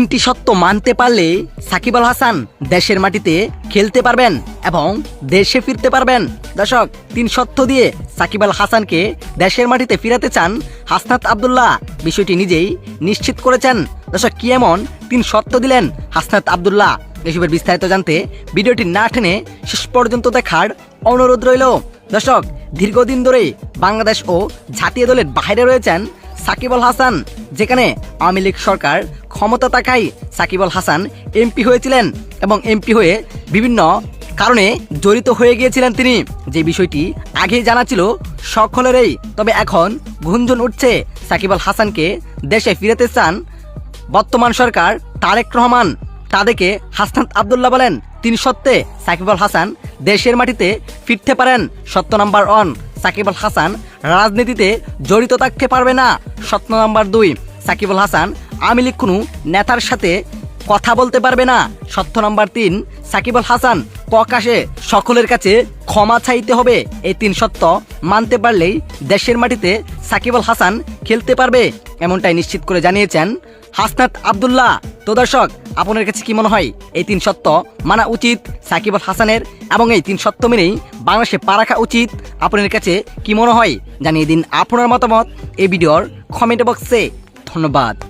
তিনটি সত্য মানতে পারলে সাকিব আল হাসান দেশের মাটিতে খেলতে পারবেন এবং দেশে ফিরতে পারবেন। দর্শক, তিন সত্য দিয়ে সাকিব আল হাসানকে দেশের মাটিতে ফিরাতে চান হাসনাত আব্দুল্লাহ। বিষয়টি নিজেই নিশ্চিত করেছেন। দর্শক, কি এমন তিন সত্য দিলেন হাসনাত আব্দুল্লাহ? এসবের বিস্তারিত জানতে ভিডিওটি না টেনে শেষ পর্যন্ত দেখার অনুরোধ রইল। দর্শক, দীর্ঘদিন ধরে বাংলাদেশ ও জাতীয় দলের বাইরে রয়েছেন সাকিব আল হাসান। যেখানে আওয়ামী লীগ সরকার ক্ষমতা থাকায় সাকিব আল হাসান এমপি হয়েছিলেন এবং এমপি হয়ে বিভিন্ন কারণে জড়িত হয়ে গিয়েছিলেন তিনি। যে বিষয়টি আগেই জানা ছিল সকলেরই। তবে এখন গুঞ্জন উঠছে সাকিব আল হাসানকে দেশে ফিরাতে চান বর্তমান সরকার তারেক রহমান। তাদেরকে হাসনাত আব্দুল্লাহ বলেন, তিন সত্ত্বে সাকিব আল হাসান দেশের মাটিতে ফিরতে পারেন। সত্য নাম্বার 1, সাকিব আল হাসান রাজনীতিতে জড়িত থাকতে পারবে না। সত্য নাম্বার 2, সাকিব আল হাসান আওয়ামী লীগ কোনো নেতার সাথে কথা বলতে পারবে না। সত্য নাম্বার 3, সাকিব আল হাসান প্রকাশে সকলের কাছে ক্ষমা চাইতে হবে। এই তিন সত্য মানতে পারলেই দেশের মাটিতে সাকিব আল হাসান খেলতে পারবে, এমনটাই নিশ্চিত করে জানিয়েছেন হাসনাত আব্দুল্লাহ। তো দর্শক, আপনার কাছে কি মনে হয় এই তিন সত্য মানা উচিত সাকিব আল হাসানের এবং এই তিন সত্য মেনেই বাংলাদেশে পা রাখা উচিত? আপনার কাছে কি মনে হয় জানিয়ে দিন আপনার মতামত এই ভিডিওর কমেন্ট বক্সে। ধন্যবাদ।